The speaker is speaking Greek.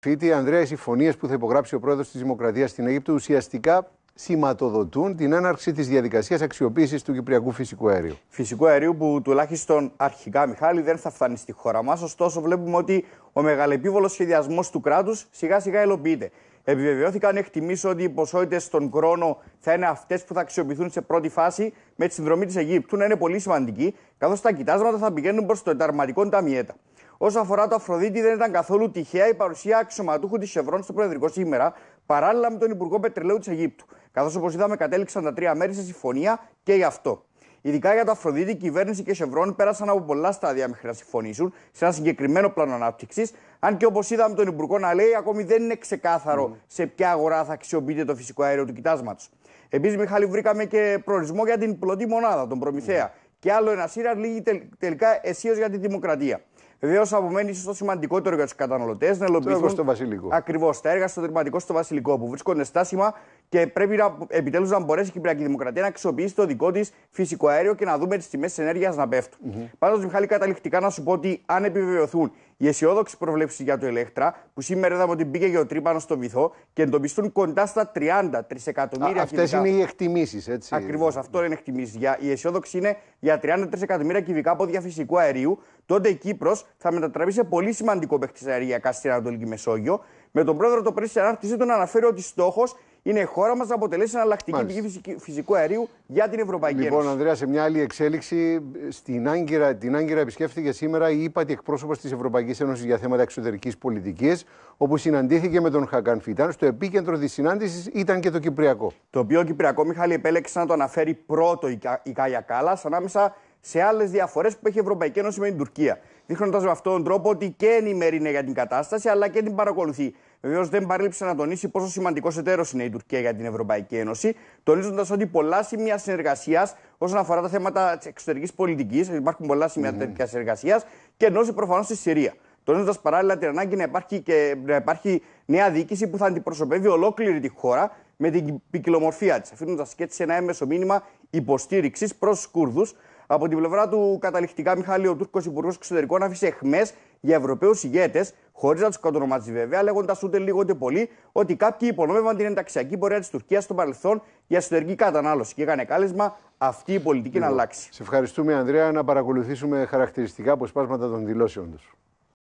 Φίτη, Ανδρέα, οι συμφωνίες που θα υπογράψει ο πρόεδρος της Δημοκρατίας στην Αίγυπτο ουσιαστικά σηματοδοτούν την έναρξη της διαδικασίας αξιοποίησης του κυπριακού φυσικού αερίου. Φυσικού αερίου που τουλάχιστον αρχικά, Μιχάλη, δεν θα φτάνει στη χώρα μας. Ωστόσο, βλέπουμε ότι ο μεγαλεπίβολος σχεδιασμός του κράτους σιγά-σιγά υλοποιείται. Επιβεβαιώθηκαν εκτιμήσεις ότι οι ποσότητες στον χρόνο θα είναι αυτές που θα αξιοποιηθούν σε πρώτη φάση με τη συνδρομή της Αιγύπτου να είναι πολύ σημαντική, καθώς τα κοιτάσματα θα πηγαίνουν προς το ενταρματικό ταμιέτα. Όσον αφορά το Αφροδίτη, δεν ήταν καθόλου τυχαία η παρουσία αξιωματούχου της Chevron στο Προεδρικό σήμερα, παράλληλα με τον Υπουργό Πετρελαίου της Αιγύπτου. Καθώς, όπως είδαμε, κατέληξαν τα τρία μέρη σε συμφωνία και γι' αυτό. Ειδικά για το Αφροδίτη, η κυβέρνηση και η Chevron πέρασαν από πολλά στάδια μέχρι να συμφωνήσουν σε ένα συγκεκριμένο πλάνο ανάπτυξης. Αν και, όπως είδαμε τον Υπουργό να λέει, ακόμη δεν είναι ξεκάθαρο σε ποια αγορά θα αξιοποιείται το φυσικό αέριο του κοιτάσματος. Επίσης, Μιχάλη, βρήκαμε και προορισμό για την πιλωτή μονάδα, τον Προμηθέα. Και άλλο ένα σύρα λίγη τελικά αισίως για τη δημοκρατία. Βεβαίως, απομένει ίσως το σημαντικότερο για τους καταναλωτές να υλοποιηθούν ακριβώς τα έργα στο τερματικό στο Βασιλικό, που βρίσκονται στάσιμα και πρέπει επιτέλους να μπορέσει η Κυπριακή Δημοκρατία να αξιοποιήσει το δικό της φυσικό αέριο και να δούμε τις τιμές της ενέργειας να πέφτουν. Πάντως, Μιχάλη, καταληκτικά να σου πω ότι αν επιβεβαιωθούν οι αισιόδοξοι προβλέψεις για το Ελέχτρα, που σήμερα είδαμε ότι μπήκε γεωτρύπανο στο βυθό και εντοπιστούν κοντά στα 30 τρισεκατομμύρια κυβικά. Αυτές είναι οι εκτιμήσεις, έτσι. Ακριβώς, αυτό είναι εκτιμήσεις. Οι αισιόδοξοι είναι για 30 τρισεκατομμύρια κυβικά πόδια φυσικού αερίου. Τότε η Κύπρος θα μετατραπεί σε πολύ σημαντικό παίκτη αεριακά στην Ανατολική Μεσόγειο. Με τον πρόεδρο το πρωί στην ανάρτησή του να αναφέρει ότι στόχος είναι η χώρα μας να αποτελέσει εναλλακτική πηγή φυσικού αερίου για την Ευρωπαϊκή Ένωση. Λοιπόν, Ανδρέα, σε μια άλλη εξέλιξη, την Άγκυρα επισκέφθηκε σήμερα η ύπατη εκπρόσωπος της Ευρωπαϊκής Ένωσης για θέματα εξωτερικής πολιτικής, όπου συναντήθηκε με τον Χακάν Φιτάν. Στο επίκεντρο της συνάντησης ήταν και το Κυπριακό. Το οποίο Κυπριακό, Μιχάλη, επέλεξε να το αναφέρει πρώτο η Κάγια Κάλλας ανάμεσα σε άλλες διαφορές που έχει η Ευρωπαϊκή Ένωση με την Τουρκία. Δείχνοντας με αυτόν τον τρόπο ότι και ενημερώνει είναι για την κατάσταση, αλλά και την παρακολουθεί. Βεβαίως, δεν παρέλειψε να τονίσει πόσο σημαντικός εταίρος είναι η Τουρκία για την Ευρωπαϊκή Ένωση, τονίζοντας ότι πολλά σημεία συνεργασίας όσον αφορά τα θέματα της εξωτερικής πολιτικής, υπάρχουν πολλά σημεία τέτοια συνεργασίας, και ενώσει προφανώς στη Συρία. Τονίζοντας παράλληλα την ανάγκη να υπάρχει νέα διοίκηση που θα αντιπροσωπεύει ολόκληρη τη χώρα με την ποικιλομορφία της, αφήνοντας και έτσι ένα έμμεσο μήνυμα υποστήριξης προς τους Κούρδους. Από την πλευρά του, καταληκτικά, Μιχάλη, ο Τούρκος Υπουργός Εξωτερικών άφησε αιχμές για Ευρωπαίους ηγέτες, χωρίς να τους κατονομάζει βέβαια, λέγοντας ούτε λίγο ούτε πολύ ότι κάποιοι υπονόμευαν την ενταξιακή πορεία της Τουρκίας στο παρελθόν για εσωτερική κατανάλωση και έκανε κάλεσμα αυτή η πολιτική να αλλάξει. Σε ευχαριστούμε, Ανδρέα, να παρακολουθήσουμε χαρακτηριστικά αποσπάσματα των δηλώσεων τους.